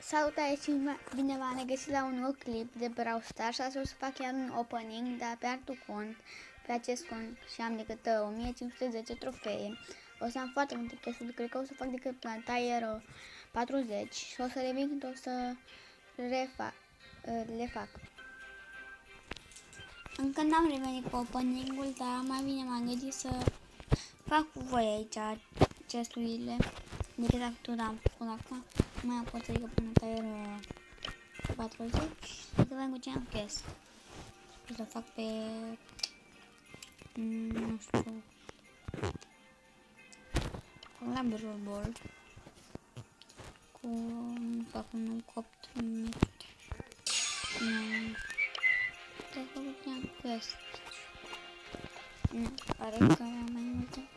Salutare și bine v-am regăsit la un nou clip de Brawl Stars. Asta o să fac chiar un opening, dar pe altul cont, pe acest cont, și am decât 1510 trofee. O să am foarte multe chestii, cred că o să fac decât la tier 40 și o să revin când o să le fac. Încă n-am revenit cu opening-ul, dar mai bine m-am gândit să fac cu voi aici chesturile. Decât atât am până acum, mai am pot să ridică până tier 40 și să vedem cu ce am chest. O să fac pe, nu știu, la Brawl Ball cu, fac un copt mic. Să fac cu ce am chest. Pare că am mai multe.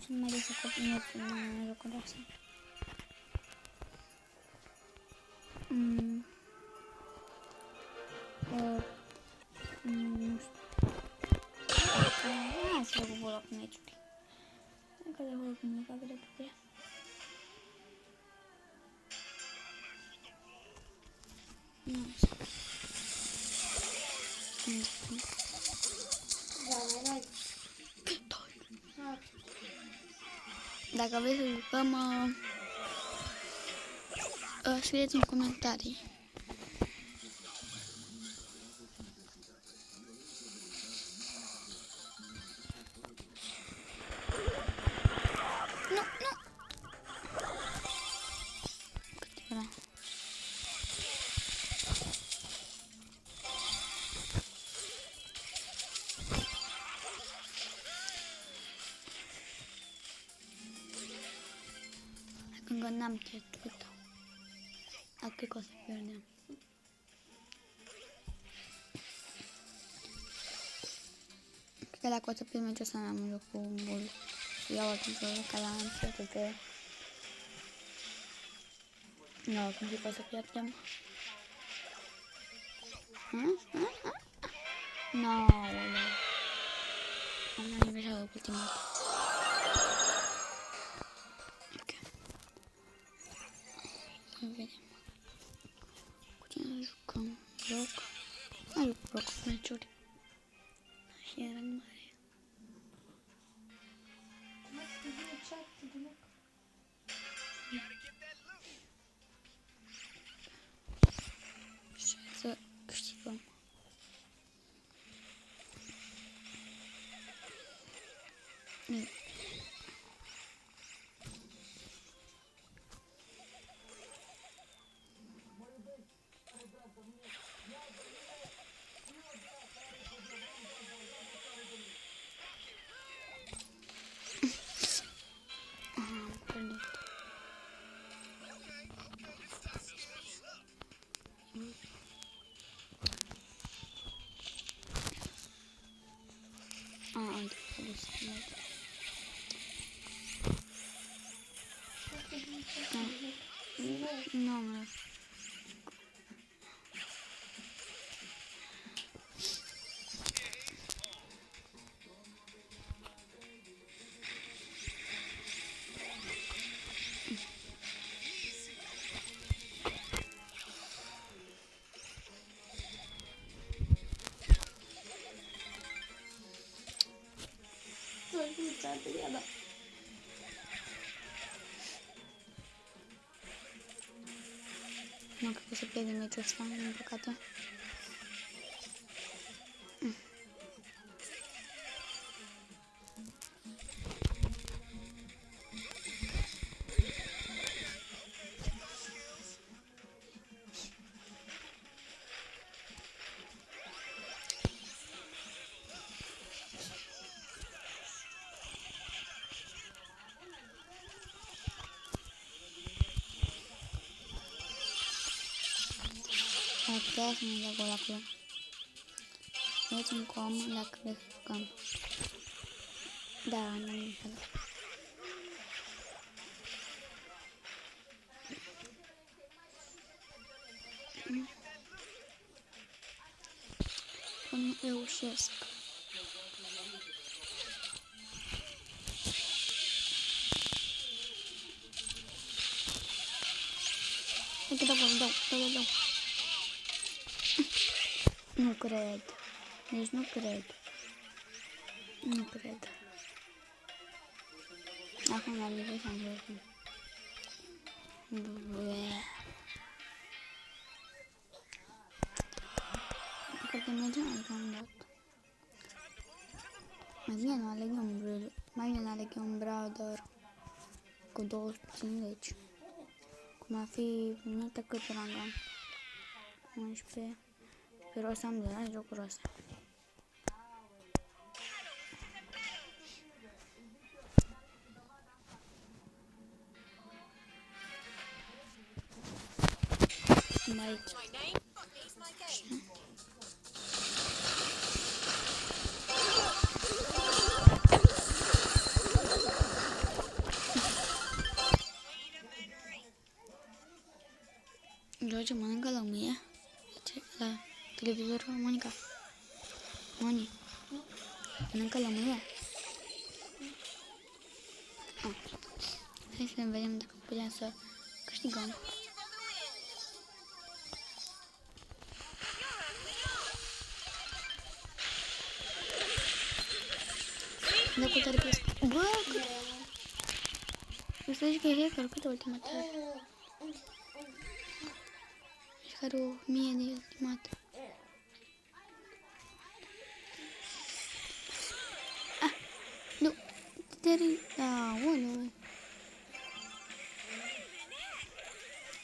Nu mai des să copii în jocul ăsta. Nu știu. Hai să fac volă cu meciuri. Încă de volă cu meciuri, fac de putere. Nu știu. Dacă vreți să jucăm, scrieți în comentarii. Nu. Câteva. Încă n-am chestuit. Dar cred că o să pierdem. Cred că dacă o să pierd meciul ăsta n-am un joc cu un bull. Și iau altul joc ca la încetul pe... Nu, acum zic că o să pierdem. No, am mai nimerit ultima dată. Vedem cu cine jucăm. Joc. Mai juc cu meciuri. Și era mare. Și să câștigăm. Nu am lăsat. Nu cred că se pierde meciul ăsta, din păcate. Putea să ne dea gol acolo. Vedeți în com dacă le jucăm. Da, n-am înțeles. Nu reușesc. dau. Nu cred. Deci nu cred. Acum la nivel și-am văzut. Cred că mergeam la un dat. Mai bine aleg un browser cu 250. Cum ar fi minute cât rangam. 11. Pe rost am de la jocul ăsta. Aici. George mănâncă lămâie la televizor. Monica, Moni, mănâncă lămâie? Hai să vedem dacă putem să câștigăm. Da cu tare plăscă. Bă, cât... Să zici că e hacker, câte ultimate are? Are 1000 de ultimate. Ah, nu, teri... Da, unu.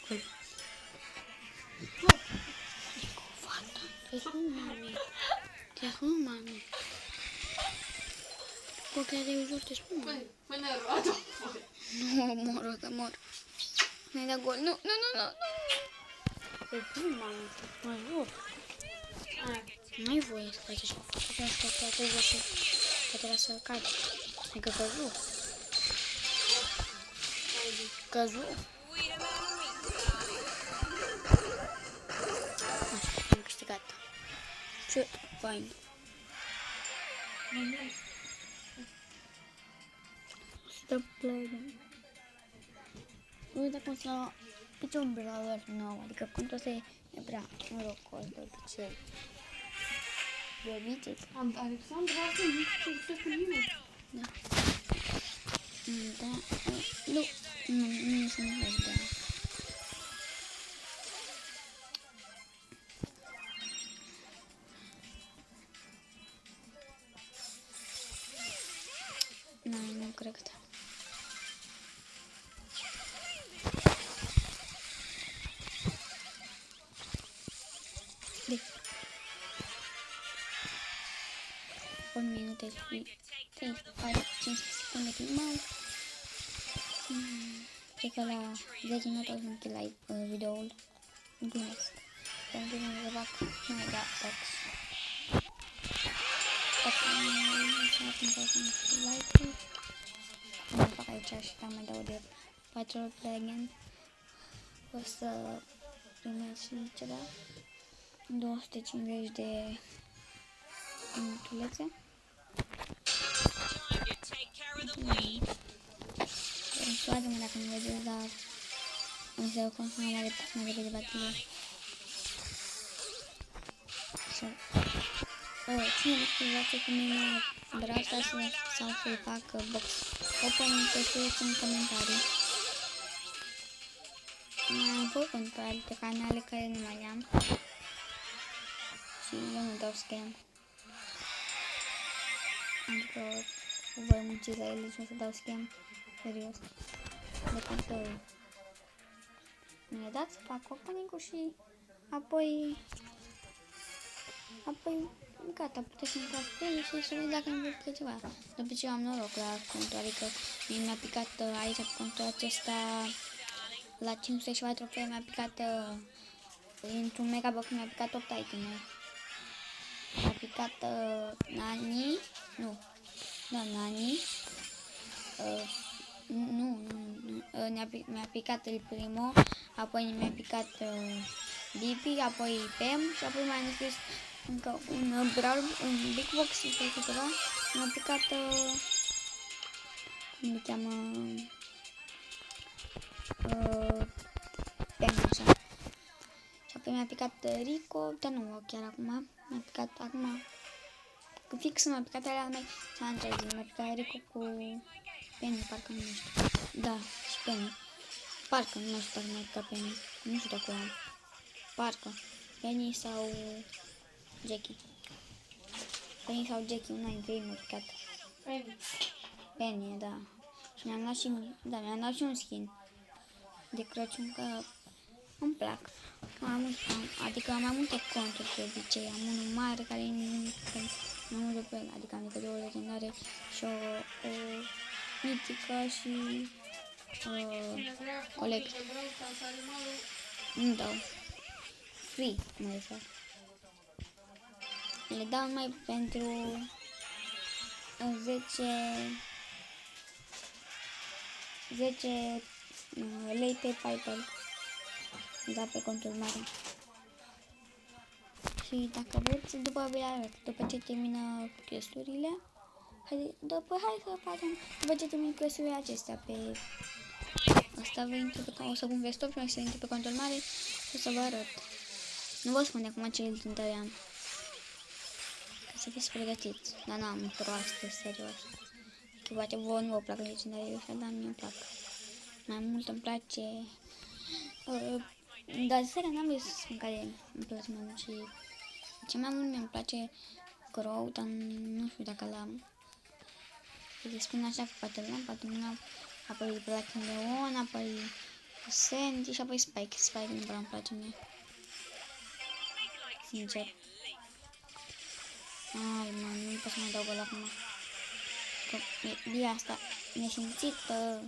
Col. Te spun, mami. Porque de uso te spun. Fue nervoso. No, mor. Ne da gol. No. Te spun, mami. Nu-i voie să faci așa. Pentru că trebuie să... Trebuie să cadi. Adică căzu. Căzu. Așa, am câștigat. Ce fain. Stop playing. Uite cum să pici un browser nou, adică contul ăsta e prea norocos de obicei. De obicei. Alexandra, asta nu știu cu nimeni. Da. Nu se mai vede. Nu cred. Deci. 1 minut și 5 secunde filmau. Cred că la 10 minute o să închei videoul. Glumesc. Pentru că să fac mai da box. Acum să închei like-ul. Mă fac aici și mai dau de 4 ori pe again. O să primesc și ceva. 250 de minutulețe. Scoate-mă dacă nu vedeți, dar o să consumă mai repede baterie. Cine nu știu cu mine vreau sau să-i fac box opening, să scrieți în comentarii. Am făcut pe alte canale care nu mai am. Și eu nu dau scam. Adică voi munci la ele și o să dau scam. Serios. De cum să mi-le dați să fac opening-ul și apoi gata, puteți să intrați pe ele și să vedeți dacă nu vă ceva. De obicei am noroc la contul, adică mi-a picat aici pe contul acesta la 500 și ceva trofee, mi-a picat într-un megabox, mi-a picat 8 iteme. Mi-a picat Nani, nu, da, Nani, mi-a picat El Primo, apoi mi-a picat Bibi, apoi Pem și apoi mai am scris încă un Big Box și ceva, mi-a picat, cum le cheamă, Pem, așa. că mi-a picat Rico, dar nu chiar acum, mi-a picat acum, fix m-a picat alea mai Sanchez, mi-a picat Rico cu Penny, parcă nu știu, da, și Penny, parcă, nu știu dacă mi-a picat Penny, nu știu dacă am, parcă, Penny sau Jackie, una dintre ei mi-a picat, Penny, da, și mi-am luat și un skin de Crăciun, că îmi plac. Adică am mai multe conturi de obicei. Am unul mare care nu de pe el, adică am decât 2 legendare și o mitică și coleg. Nu dau. Free, mă refer. Le dau numai pentru 10 lei pe PayPal. Da, pe contul mare. Și dacă vreți, după ce termină questurile, hai să facem, după ce termin questurile acestea pe asta, o să pun pe stop și o să intru pe contul mare și o să vă arăt. Nu vă spun acum ce îl tântăream, ca să fiți pregătiți, dar n-am proaste, serios. Că poate vouă nu vă plac legendare așa, dar mie îmi plac. Mai mult îmi place dar seara n-am vrut să spun care îmi place mai mult și ce mai mult mi-mi place Crow, dar nu știu dacă l-am. Îi spun așa că poate l-am, apoi Black Leon, apoi Sandy și apoi Spike. Spike nu prea îmi place mie. Sincer. Ai, mă, nu pot să mai dau gol acum. Că e asta nesimțită.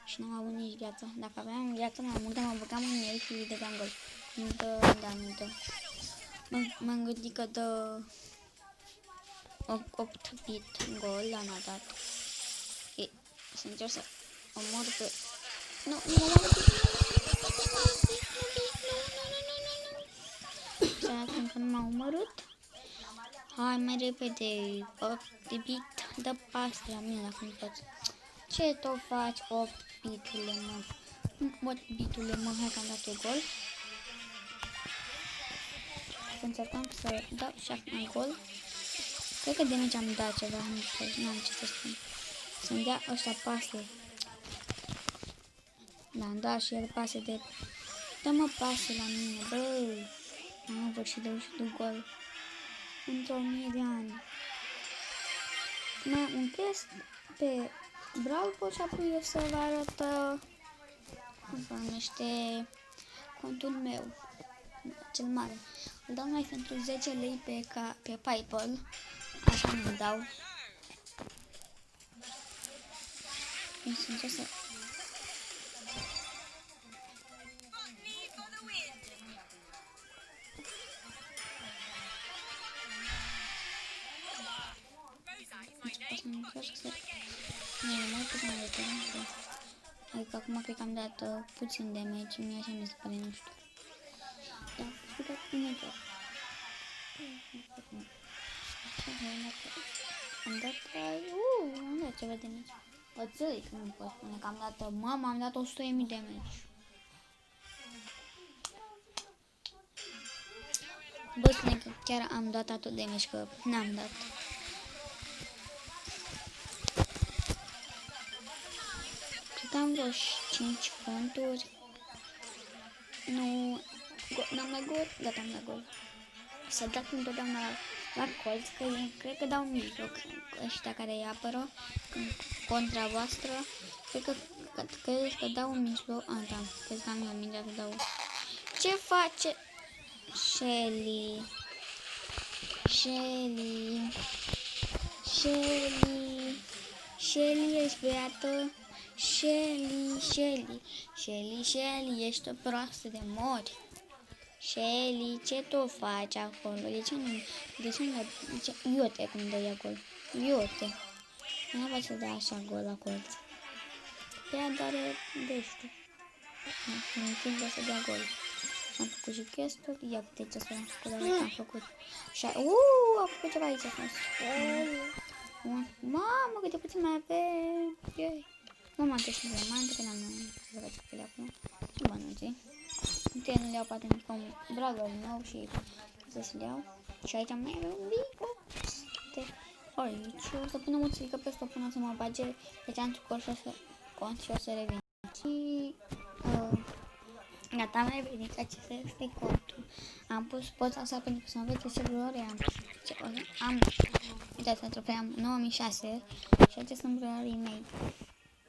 Și n-am avut nici viață. Dacă aveam viață mai multă, mă băgam în el și dădeam gol. Nu dă, da, nu dă. M-am gândit că dă 8 bit gol, dar n-a dat. E, să încerc să omor pe... Nu, să nu m-a omorât. Hai mai repede, 8 bit, dă pas la mine dacă nu poți. Ce tot faci, 8 bitule, mă? 8 bitule, mă, hai că am dat gol. Să încercăm să dau și acum gol. Cred că de mici am dat ceva, nu am ce să spun. Să-mi dea ăștia pase. Da, am dat și el pase de... Dă-mă pase la mine, bă! Am avut și dau și tu gol. Într-o 1000 de ani. Mai un test pe Brawl Ball și apoi o să vă arăt cum se numește contul meu, cel mare. Îl dau mai pentru 10 lei pe PayPal, așa nu-l dau. Încerc să... Adică acum cred că am dat puțin damage, mie așa mi se pare, nu știu. Da, explicat imediat. Am dat ceva damage. Oțăi, că nu pot spune că am dat, mama, am dat 100.000 damage. Bă, spune că chiar am dat atât damage, că n-am dat. Am vreo 5 conturi. Nu, n-am dat gol, gata, am dat gol. Să dat întotdeauna la colț, că cred că dau mijloc ăștia care îi apără contra voastră. Cred că dau în mijloc. Da, cred că am eu mingea să dau. Ce face Shelly? Shelly, ești beată? Shelly, ești o proastă de mori. Shelly, ce tu faci acolo? De ce nu, iute cum dă ea gol. Iute. Nu poate să dea așa gol la colț. Ea doare deștiu. Nu înțeleg să dea gol. Am făcut și chestii. Ia uite ce să am făcut, am făcut. Și am făcut ceva aici frumos. Mamă, cât de puțin mai avem. Nu m-am găsit diamante, că n-am văzut pe acum. Ce bani, Nu le iau poate mică un brawler nou și să le iau. Și aici mai avem un bico. Aici o să pun o muțică pe asta până să mă bage pe ceantul cont și o să revin. Și gata, am revenit. Acesta este contul. Am pus poza asta pentru că să mă vede celulare. Uitați, pentru că am 9006 și acestea sunt celularii mei.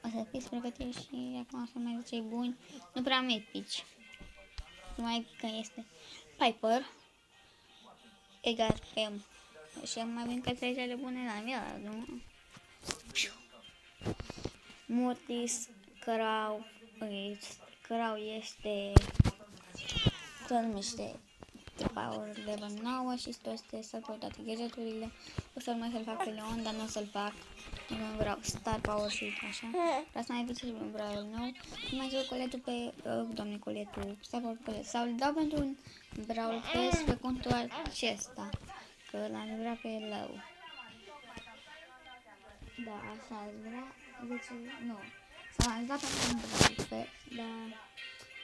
O să fiți pregătiți și acum o să mai cei buni. Nu prea am epici. Numai că este Piper egal M. Și am mai venit că 3 cele bune la mine, nu? Mortis, Crow este se numește de Power Level 9 și este să fac toate gadgeturile. O să mai să-l fac pe Leon, dar nu o să-l fac. Nu vreau Star Power și așa. Vreau să mai vin și un Brawl nou. Nu mai zic coletul pe doamne coletul Star Power colet. Sau îl dau pentru un Brawl Pass pe contul acesta. Că l-am vrea pe lău. Da, așa aș vrea. Deci, nu. Sau am dat pentru un Brawl Pass, dar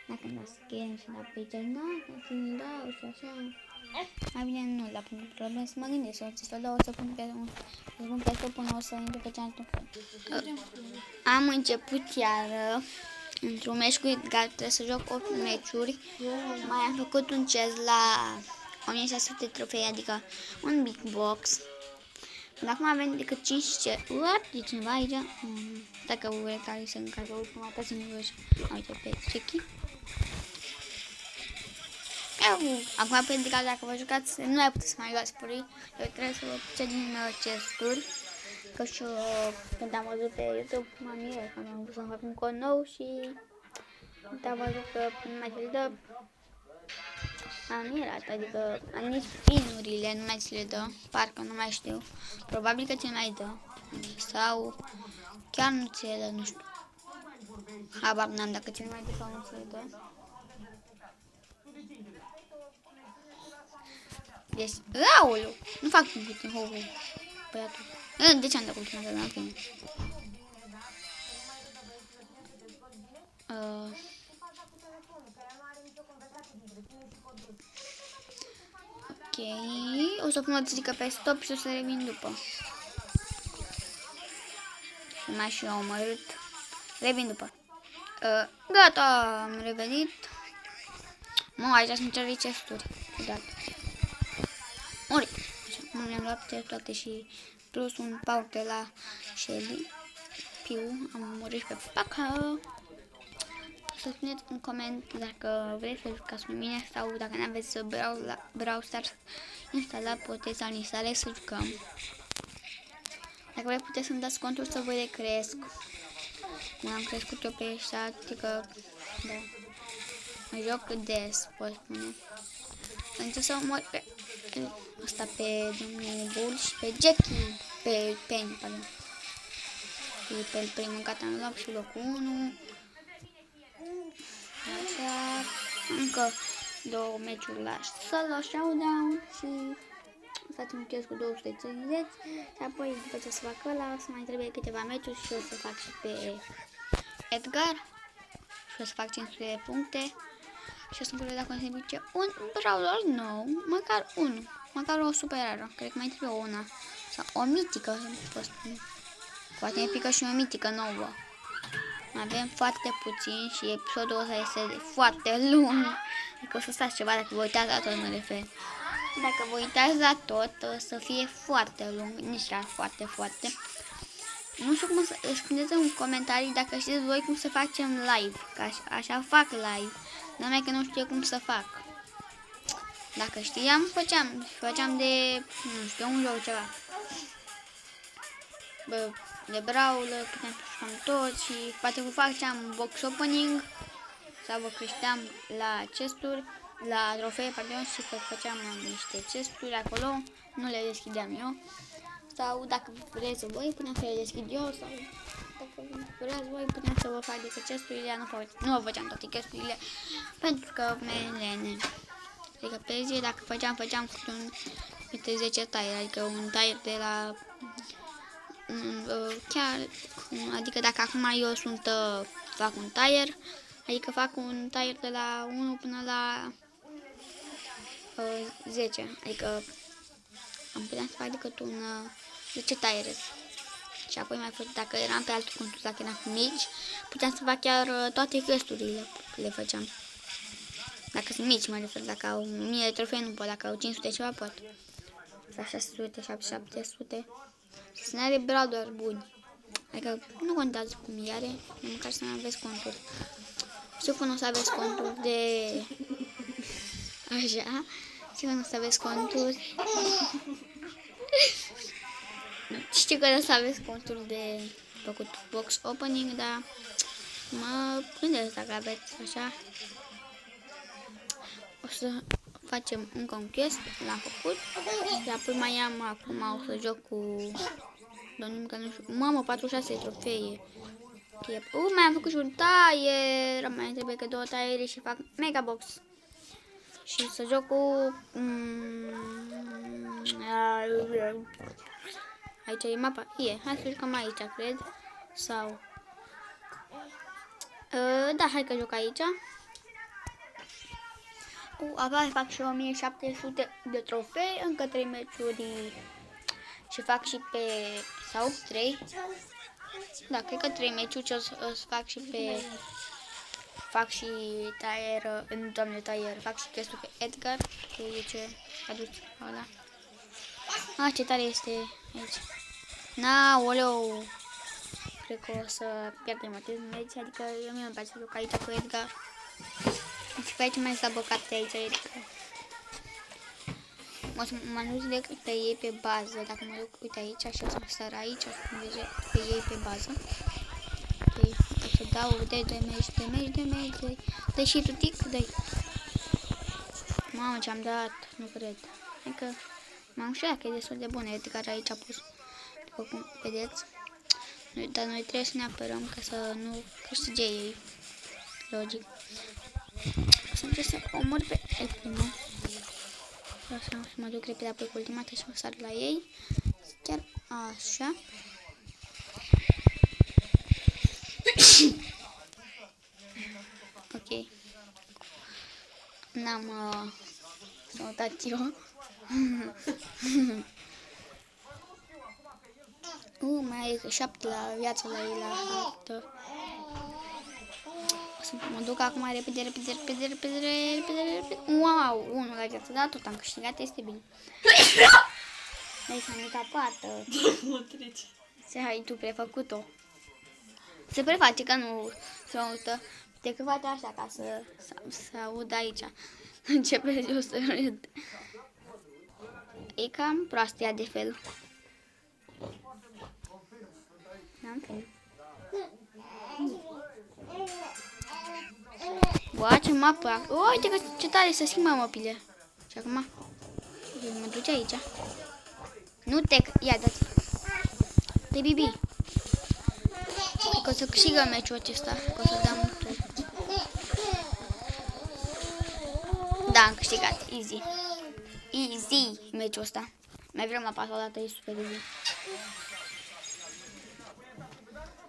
dacă nu skin și la page, nu, că îl dau și așa. Mai bine nu, la problem să mă gândesc, o să dau, o să pun pe stop până o să intru pe cealaltă. Am început iar într-un meci cu Edgar, trebuie să joc 8 meciuri. Mai am făcut un chest la 1600 trofei, adică un big box. Acum avem decât 5 ceruri, e cineva aici? Dacă vă vreți care să încarcă ultima dată, nu vă uite pe Checky. Acum pentru că dacă vă jucați, nu ai putut să mai luați puri, eu trebuie să vă ce din chesturi. Că și când am văzut pe YouTube, m-am mirat, că am vrut să-mi fac un cod nou și am văzut că nu mai ți le dă. Am mirat, adică nici pinurile nu mai ți le dă, parcă nu mai știu. Probabil că ți le mai dă. Sau chiar nu ți le dă, nu știu. Habar n-am dacă ți le mai dă sau nu ți le dă. Deci, aoleu, nu fac un putin, băiatul. De ce am dat ultima dată, în fine. Ok, o să pun o țică pe stop și o să revin după. M-a și eu omorât. Revin după. Gata, am revenit. Mă, aici sunt cele chesturi. Uitați. Ori, nu le-am luat pe toate și plus un power de la Shelly. Piu, am murit pe Paca. Să spuneți în coment dacă vreți să jucați cu mine sau dacă nu aveți Brawl Stars instalat, puteți să-l instalez să jucăm. Dacă vreți puteți să-mi dați contul să vă recresc. M-am crescut eu pe ăștia, adică da. Mă joc des, pot spune. Încerc să mor pe asta, pe domnul Bull și pe Jackie, pe Penny, pardon. Și pe primul gata am luat și locul 1. Așa, încă 2 meciuri la solo showdown și facem un chest cu 250 și apoi după ce să fac ăla o să mai trebuie câteva meciuri și o să fac și pe Edgar și o să fac 500 de puncte și o să-mi pune dacă o să mice un brawler nou, măcar unul, măcar o super rară, cred că mai trebuie una sau o mitică, pot spune. Poate mi pică și o mitică nouă. Avem foarte puțin și episodul ăsta este foarte lung. Adică o să stați ceva dacă vă uitați la tot, mă refer. Dacă vă uitați la tot, o să fie foarte lung, nici chiar foarte. Nu știu cum să spuneți în comentarii dacă știți voi cum să facem live. Că așa fac live, numai că nu știu cum să fac. Dacă știam, făceam de, nu știu, un joc ceva. De brawler, putem să jucăm tot și poate vă faceam box opening sau vă creșteam la chesturi, la trofee, pardon, și făceam niște chesturi acolo, nu le deschideam eu. Sau dacă vreți voi, putem să le deschid eu, sau dacă vreți voi, putem să vă fac decât chesturile, nu vă făceam toate chesturile, pentru că lene. Adică pe zi, dacă făceam câte 10 tire, adică un tire de la chiar, adică dacă acum eu fac un tire, Adică fac un tire de la 1 până la 10. Adică am putea să fac decât un 10 tire. Și apoi mai fac, dacă eram pe altul contul, dacă eram mici, puteam să fac chiar toate questurile, le făceam. Dacă sunt mici, mă refer, dacă au 1000 de trofei, nu pot, dacă au 500 ceva, pot. Sau 600, 700. Și să ne are browser buni. Adică nu contează cum i are, măcar să nu aveți conturi. Știu că nu o să aveți conturi de... Așa. Știu că nu o să aveți conturi. Știu că nu o să aveți conturi de făcut box opening, dar mă gândesc dacă aveți așa. O să facem un conquest, l-am făcut. Și apoi mai am acum, o să joc cu... Domnul că nu știu. Mamă, 46 trofee. Mai am făcut și un tire. Mai trebuie că 2 tire și fac mega box. Și să joc cu... Aici e mapa. Hai să jucăm aici, cred. Sau... Da, hai că joc aici. Apoi fac și 1700 de trofei. Încă 3 meciuri. Și fac și pe... Sau 3. Da, cred că 3 meciuri o să fac și pe... Fac și tire, doamne, tire, fac și chestul pe Edgar, că e ce aduc ăla. Ce tare este aici. Oleu. Cred că o să pierdem atât meci, adică eu mie îmi place să joc aici cu Edgar. Și pe aici mai s-a băcat pe aici Edgar. O să mă duc direct pe ei pe bază, dacă mă duc, uite aici și o să mă sar aici, o să mă duc pe ei pe bază. O să dau de damage, dă și tu tic, dă-i. Mamă, ce-am dat, nu cred. Adică m-am știut că e destul de bun Edgar aici a pus, după cum vedeți. Dar noi trebuie să ne apărăm ca să nu câștige ei. Logic. Să încerc să omor pe el primul. Așa, să mă duc repede apoi cu ultimata și mă sar la ei. Chiar așa. Ok. N-am notat eu. Mai e 7 la viață la ei la hartă. O să mă duc acum repede. Wow, 1 la viață, da, tot am câștigat, este bine. Dai să-mi capată. Nu trece. Ce ai tu prefăcut-o? Se preface că nu se uită. Decât face așa ca să aud aici. Începe eu să râd. E cam proastă ea de fel. N-am fel. Bă, ce mapă! Uite că ce tare să schimbă măpile. Și acum mă duce aici. Nu te... Ia, dați. De bibi. Că o să câștigă meciul acesta. Că o să dăm un tur. Da, am câștigat. Easy. Easy meciul ăsta. Mai vrem la pasul o dată, e super easy.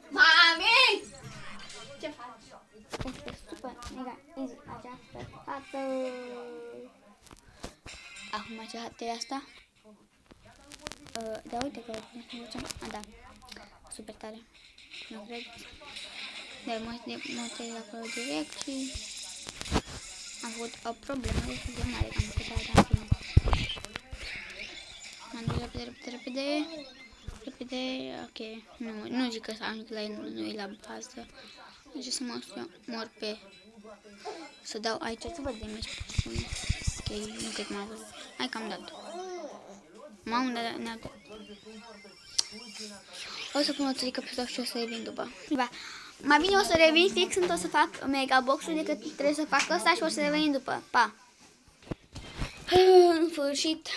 Mami! Ce faci? Este super mega easy această fată. Acum ce hată e asta? Da, uite că da. Super tare. Nu cred. Dar mă uit acolo direct și am avut o problemă de mare. Am făcut aia în fine. M-am dus repede. Ok. Nu zic că ajung la el, nu e la bază. Deci să mor pe... Să dau aici, să văd de meci. Ok, nu cred că m-am văzut. Hai că am dat. Mamă, ne-a dat. O să pun o țărică pe tot și o să revin după. Mai bine o să revin fix când o să fac mega box-ul decât trebuie să fac ăsta și o să revin după. Pa! În sfârșit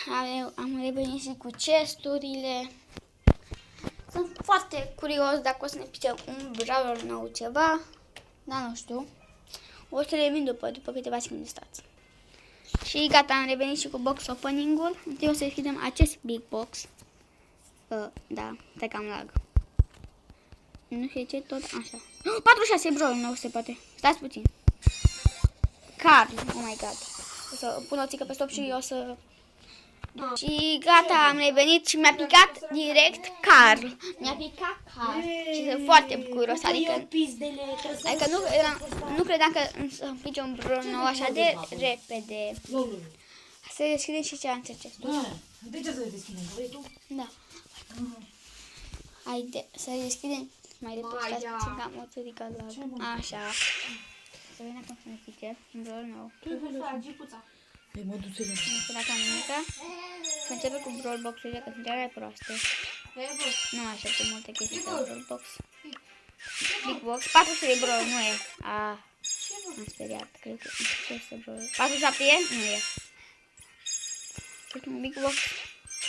am revenit și cu chesturile. Sunt foarte curios dacă o să ne pice un browser nou ceva. Dar nu știu. O să revin după câteva secunde, stați. Și gata, am revenit și cu box opening-ul. Întâi o să deschidem acest big box. Da, stai că am lag. Nu știu ce, tot așa. 46 bro, nu se poate. Stați puțin. Carl, oh my god. O să pun o țică pe stop și o să... Și gata, am revenit și mi-a picat direct Carl. Mi-a picat Carl și sunt foarte bucuros, adică nu credeam că să împinge un bro nou așa de repede. Să deschidem și ce am trece. De ce să le deschidem? Vrei tu? Da. Haide, să deschidem mai repede. Stați puțin că am o țărică la... Așa. Să vedem cum să ne pice un bro nou. Păi mă duce la... Nu știu dacă am nimica. Să începem cu Brawl Box-urile, că sunt cele proaste. Nu aștept multe chestii de Brawl Box. Big Box. 400 de Brawl, nu e. M-am speriat, cred că este Brawl. 47 e? Nu e. Ultimul Big Box.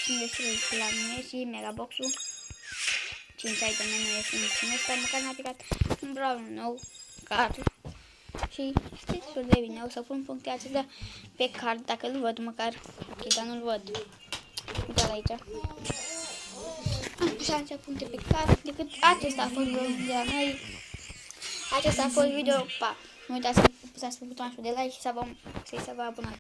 50 la mine și Mega Box-ul. 5 iteme nu este niciun ăsta, măcar n-a picat un Brawl nou. Card. Și știți că de bine, o să pun punctele acestea pe card, dacă îl văd măcar. Ok, dar nu-l văd. Uite-l aici. Am pus aici puncte pe card, decât acesta a fost video de la noi. Acesta a fost video, pa! Nu uitați să apăsați pe butonul de like și să vă abonați.